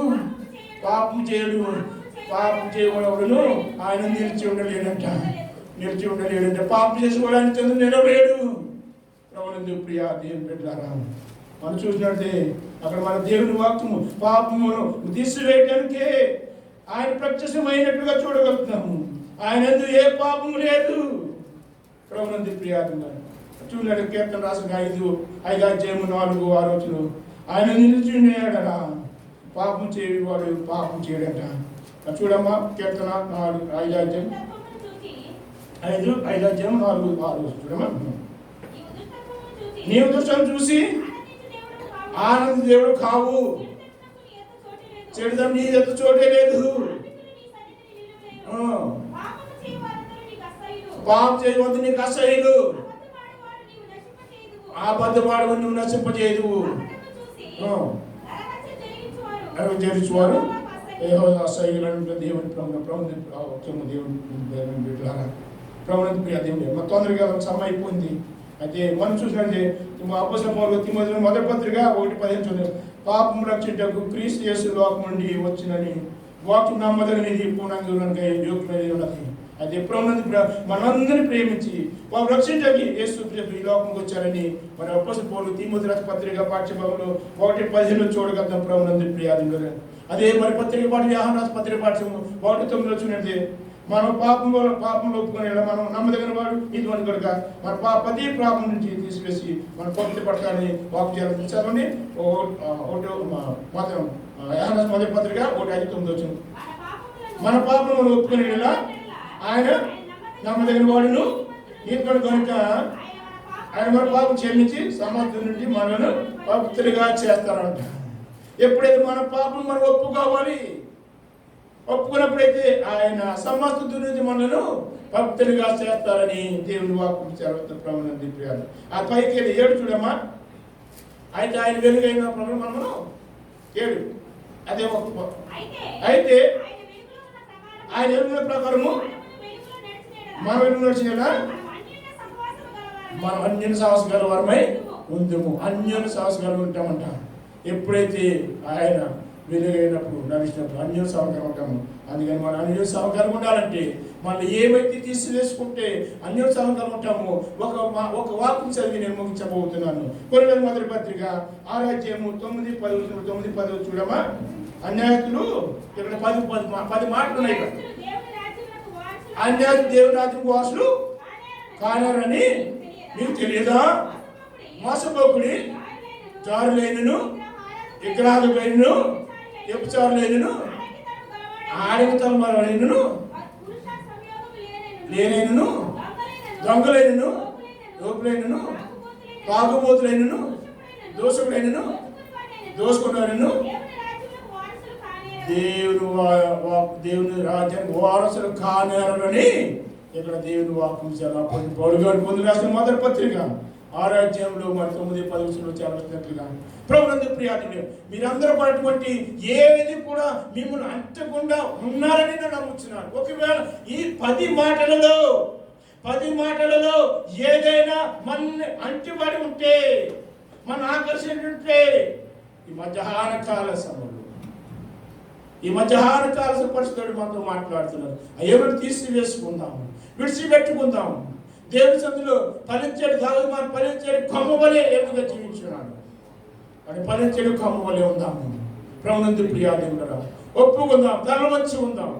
పాపం చేయడు, పాపం చేయవాడు ఎవడును ఆయన నిలిచి ఉండలేడంట. పాపం చేసుకోవడానికి చంద్రుడు నిలబడేడు. ప్రభునందు ప్రియా దేవుని పెట్టారా, మనం చూసినట్టే అక్కడ మన దేవుని వాక్యము పాపమును తీసివేయడానికే ఆయన ప్రత్యక్షమైనట్టుగా చూడగలుగుతున్నాము. ఆయన ఏ పాపము లేదు. ప్రభునందు ప్రియా చూడండి, కీర్తన రాసిన 5:4-6 ఆయన నిలిచినాడట. పాపం చేయవాడు పాపం చేయడట. చూడమ్మా, కీర్తన 5:4 చూడమ్మా. నీవు దుష్టం చూసి ఆనంద దేవుడు కావు, చెడుదం నీ ఎత్తు చోటే లేదు. పాపం చేయవద్దు, నీకు అసహ్యులు, అబద్ధపాడు నువ్వు నశింపజేయదు. చేర్చువారు అసహ్యులు దేవుని ప్రభుత్వం ప్రియ దేవుడు. మా తొందరగా సమయం అయిపోయింది. అయితే మనం చూసినట్టే అపోస్తలుల పౌలు తిమోతికి మొదటి పత్రిక 1:15 పాపం రక్షించుటకు క్రీస్తు యేసు లోకం నుండి వచ్చినని వాక్యం నమ్మదగినది, పూర్ణంగా యోగ్యమైనది ఉన్నది. అది ప్రభునందు మనందరినీ ప్రేమించి వారు రక్షించడానికి యేసు ఈ లోకంకి వచ్చారని మన అపోస్తలుల పౌలు తిమోతి రాసిన పత్రిక పాఠ్యభాగంలో 1:15 చూడగలుగుతాం. ప్రభునందు ప్రియాదులు అదే మరి పత్రిక పాఠ్యం యోహాను రాసిన పత్రిక పాఠ్యం 1:9 చూడండి. మనం పాపంలో ఒప్పుకొని మనం నమ్మదగిన వాడు ఇటువంటి కనుక మన ప్రతి పాపం నుంచి తీసివేసి మన పవిత్ర పట్టాలని వాక్యాలు చదవండి. మాత్రం యోహాను మొదటి పత్రిక 1:5-9 మన పాపములను ఒప్పుకొని ఆయన నమ్మదగిన వాడును నీతిమంతుడు కనుక ఆయన మన పాపం క్షమించి సమర్థం నుండి మనను పవిత్రులుగా చేస్తారంట. ఎప్పుడైతే మన పాపం మనం ఒప్పుకోవాలి, ఒప్పుకున్నప్పుడైతే ఆయన సమస్త నుంచి మనను పవిత్రులుగా చేస్తారని దేవుని వాక్యం చదువుతున్న ప్రియాలు. ఆ పైకి 7 చూడమ్మా. అయితే ఆయన వెలుగైన మనము 7 అదే అయితే ఆయన వెలుగుల ప్రకారము మన వెలుగు నడిచిన మనం అన్యోన్య సహవాసం గల వారమై ఉందుము. అన్యోన్య సహవాసం కలిగి ఉంటామంట. ఎప్పుడైతే ఆయన వెలుగైనప్పుడు నడిచినప్పుడు అన్యోన్య సహకారం ఉంటాము. అందుకని మనం అన్యోన్య సహకారం ఉండాలంటే మనం ఏమైతే తీసివేసుకుంటే అన్యోన్య సహకారం ఉంటాము. ఒక వాక్యం చదివి నేను ముగించబోతున్నాను. కొరింథీయుల మొదటి పత్రిక 6:9-10 చూడమా. అన్యాయస్తులు ఇక్కడ 10 మాటలు ఉన్నాయి. అన్యాయస్తులు దేవుని రాజ్యం వారసులు కానారని మీకు తెలియదా? మోసపోకుడి, జారులేనును, విగ్రహాలు ఎప్పుచారులేనును, ఆడమితలైనను, లేనైనను, దొంగలైనను, దోపులైనను, తాగుబోతులైనను, దోషకులైనను, దోసుకున్నారను దేవుని రాజ్యానికి వారసులు కానేరని ఇక్కడ దేవుని వాక్యం చాలా పౌలు గారు పొంది రాసిన మొదటి పత్రిక 6 మరి 9-10 చేరవచ్చినట్లుగా ప్రభునందు ప్రియాదులు మీరందరూ పడినటువంటి ఏది కూడా మిమ్మల్ని అంటకుండా ఉన్నారని నేను నమ్ముతున్నాను. ఒకవేళ ఈ 10 మాటలలో ఏదైనా మన అంటిబడి ఉంటే, మన ఆకర్షణ ఉంటే, ఈ మధ్యాహ్న కాల సమయంలో పరిస్థితులు మనతో మాట్లాడుతున్నారు. అయ్యేవాడు తీసివేసుకుందాము, విడిచిపెట్టుకుందాము. దేవుని సందులో ఫలించేడు కాదు, మనం ఫలించేడు కొమ్మ వలె ఎదుగుగా జీవించున్నాడు. అని ఫలించేడు కొమ్మ వలె ఉందాము. ప్రభునందు ప్రియాదేవుడా ఒప్పుకుందాం, తల వంచి ఉందాం.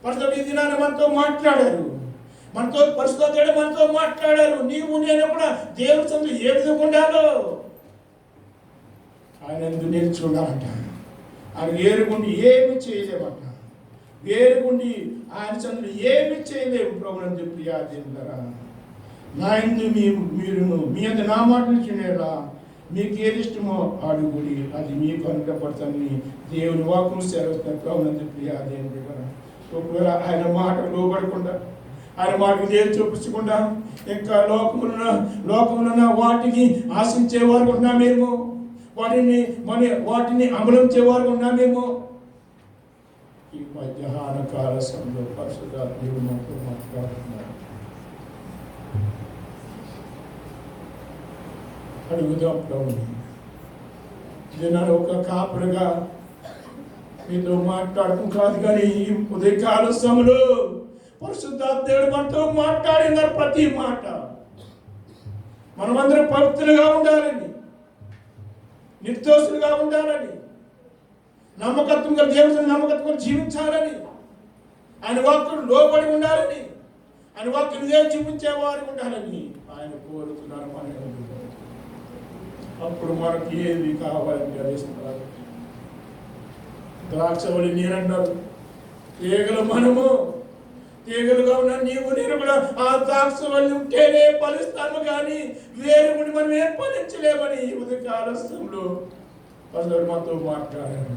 పరిస్థితులు ఈ దినాన్ని మనతో మాట్లాడారు, పరిస్థితులు మనతో మాట్లాడారు. నీవు నేను కూడా దేవుని సందులో ఏ విధంగా ఉండాలో ఆయన ఎందుకు నేర్చి ఉండాలంట. ఆయన వేరుగుండి ఏమి చేయలేమంట. వేరుగుండి ఆయన చంద్రుడు ఏమి చేయలేము. ప్రభునందు ప్రియాదేవులారా నా ఇందు మీరును మీ అందు నా మాటలు చినేలా మీకు ఏది ఇష్టమో అడుగుడి, అది మీకు అనుకపడతానని దేవుని వాక్యం సెలవుతున్న ప్రభునందు ప్రియాదేవులారా. ఒకవేళ ఆయన మాటకు లోబడకుండా, ఆయన మాటకు దేవుడు చూపించకుండా ఇంకా లోకమున్న వాటికి ఆశించేవారు ఉన్నామేమో, వాటిని అమలించేవారు ఉన్నామేమో. ఈ మధ్యాహ్న కాల సమయంలో పరిశుద్ధాత్మ దేవుడు మాతో మాట్లాడుతున్నారు. అడుగుదాం ప్రభుని. జనాలు ఒక కాపులుగా మీతో మాట్లాడటం కాదు, కానీ ఈ ఉదయకాల సమయంలో పరిశుద్ధాత్మ దేవుడు మనతో మాట్లాడిన ప్రతి మాట మనమందరం పవిత్రులుగా ఉండాలని, నిర్దోషులుగా ఉండాలని, నమ్మకత్వంగా దేవుని నమ్మకత్వంగా జీవించాలని, ఆయన వాక్యం లోబడి ఉండాలని, ఆయన వాక్యం చూపించేవారు ఉండాలని ఆయన కోరుతున్నారు. మన అప్పుడు మనకి ఏది కావాలని గ్రహిస్తున్నారు. ద్రాక్షవళి నీరంటారు, తీగలుగా ఉన్న నీవు నేను కూడా ఆ ద్రాక్షవల్లి ఉంటేనే ఫలిస్తాను, కానీ వేరుముని మనం ఏం ఫలించలేమని ఈ ఉదయకాలస్తంలో అందరూ మాతో మాట్లాడారు.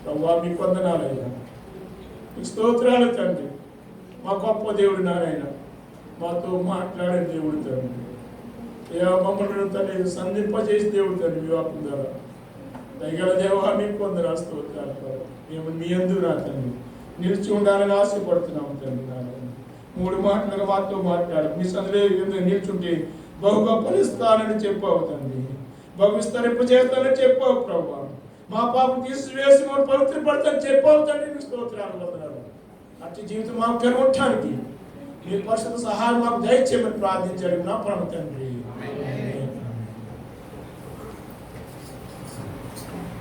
ప్రభా మీకు వందనాలయ్యా, మీకు స్తోత్రాలు తండ్రి. మా గొప్ప దేవుడు నారాయణ, మాతో మాట్లాడే దేవుడు తండ్రి. మమ్మల్ని తండ్రి సంధింపజేసి దేవుడు తండ్రి వివాహం ద్వారా దయగల దేవా మీకు వందనాలు స్తోత్రాలు. మేము మీ యందు నా తండ్రి నిలిచి ఉండాలని ఆశపడుతున్నాము తండ్రి. నారాయణ 3 మాటలుగా మాతో మాట్లాడు. మీ సందులో నిల్చుంటే బహుగా ఫలిస్తానని చెప్పావు తండ్రి, బహు విస్తరింప చేస్తానని చెప్పావు ప్రభా. మా పాపం తీసివేసి మనం పవిత్రపడతానని చెప్పావు తండ్రి. మీ స్తోత్రాలు వందనాలు. అట్టి జీవితం మాకు కనుగొట్టడానికి మీ పరిశుద్ధ సహాయం మాకు దయచేయమని ప్రార్థించాడు నా పరమ తండ్రి.